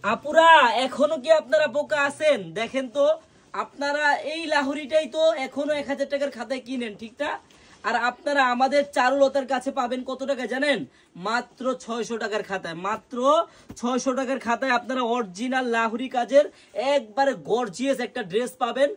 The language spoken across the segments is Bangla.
আপুরা এখনো কি আপনারা বোকা আছেন? দেখেন তো, আপনারা এই লাহুরিটাই তো এখনো 1000 টাকার খাতায় কিনেন, ঠিক না? আর আপনারা আমাদের চারুলতার কাছে পাবেন কত টাকা জানেন? মাত্র 600 টাকার খাতায়। মাত্র 600 টাকার খাতায় আপনারা অরিজিনাল লাহুরি কাজের একবারে গর্জিয়াস একটা ড্রেস পাবেন।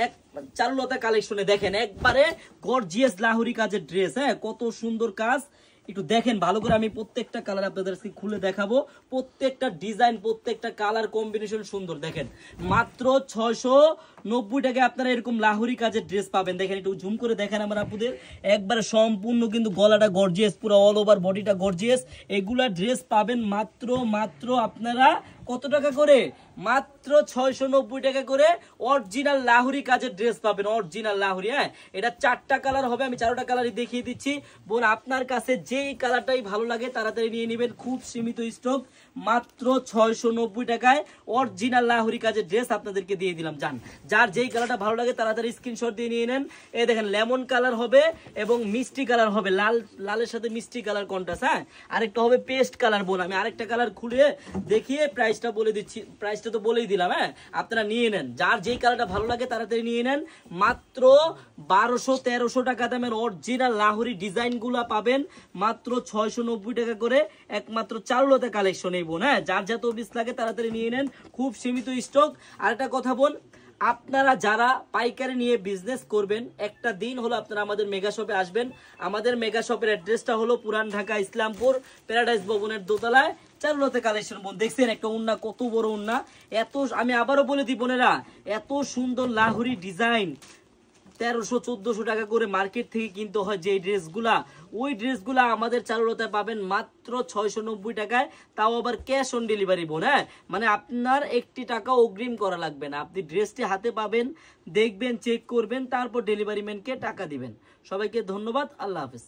এক চারুলতা কালেকশনে দেখেন, একবারে গর্জিয়াস লাহুরি কাজের ড্রেস। হ্যাঁ, কত সুন্দর কাজ, একটু দেখেন ভালো করে। আমি প্রত্যেকটা কালার আপনাদের খুলে দেখাবো, প্রত্যেকটা ডিজাইন, প্রত্যেকটা কালার কম্বিনেশন সুন্দর। দেখেন মাত্র 690 টাকায় আপনারা এরকম লাহুরি কাজের ড্রেস পাবেন। দেখেন একটু ঝুম করে দেখেন আমার আপুদের, একবারে সম্পূর্ণ কিন্তু গলাটা গর্জিয়াস, পুরো অল ওভার বডিটা গর্জিয়াস। এগুলা ড্রেস পাবেন মাত্র আপনারা কত টাকা করে? মাত্র 690 টাকা করে অরিজিনাল লাহুরি কাজের ড্রেস পাবেন, অরিজিনাল লাহুরি। হ্যাঁ, এটা 4টা কালার হবে, আমি 4টা কালারই দেখিয়ে দিচ্ছি। বোন আপনার কাছে যেই কালারটাই ভালো লাগে তাড়াতাড়ি নিয়ে নেবেন, খুব সীমিত স্টক। মাত্র 690 টাকায় অরিজিনাল লাহুরি কাজের ড্রেস আপনাদেরকে দিয়ে দিলাম। জান, যার যেই কালারটা ভালো লাগে তাড়াতাড়ি স্ক্রিনশট দিয়ে নিয়ে নেন। এই দেখেন লেমন কালার হবে এবং মিষ্টি কালার হবে, লালের সাথে মিষ্টি কালার কন্ট্রাস্ট। হ্যাঁ, আরেকটা হবে পেস্ট কালার। বোন আমি আরেকটা কালার খুলে দেখিয়ে প্রাইসটা বলে দিচ্ছি, প্রাইসটা তো বলেই দিলাম। হ্যাঁ, আপনারা নিয়ে নেন, যার যেই কালারটা ভালো লাগে তাড়াতাড়ি নিয়ে নেন। মাত্র 1200-1300 টাকা দামের অরিজিনাল লাহুরি ডিজাইন গুলা পাবেন মাত্র 690 টাকা করে, একমাত্র চারুলতা কালেকশন। বোন হ্যাঁ, যার যত পিস লাগে তাড়াতাড়ি নিয়ে নেন, খুব সীমিত স্টক। আর একটা কথা বোন, আপনারা যারা পাইকারি নিয়ে বিজনেস করবেন, একটা দিন হলো আপনারা আমাদের মেগা শপে আসবেন। আমাদের মেগা শপের অ্যাড্রেসটা হলো পুরান ঢাকা ইসলামপুর প্যারাডাইস ভবনের দোতলায় চারুলতা কালেকশন। বোন দেখছেন একটা উন্না, কত বড় উন্না, এত, আমি আবারও বলে দিই বোনেরা, এত সুন্দর লাহুরি ডিজাইন 1300-1400 টাকা করে মার্কেট থেকে কিনতে হয় যে ড্রেসগুলা, ওই ড্রেসগুলা আমাদের চারুলতায় পাবেন মাত্র 690 টাকায়, তাও আবার ক্যাশ অন ডেলিভারি। বোন হ্যাঁ, মানে আপনার 1 টাকা অগ্রিম করা লাগবে না, আপনি ড্রেসটি হাতে পাবেন, দেখবেন, চেক করবেন, তারপর ডেলিভারি ম্যানকে টাকা দিবেন। সবাইকে ধন্যবাদ, আল্লাহ হাফেজ।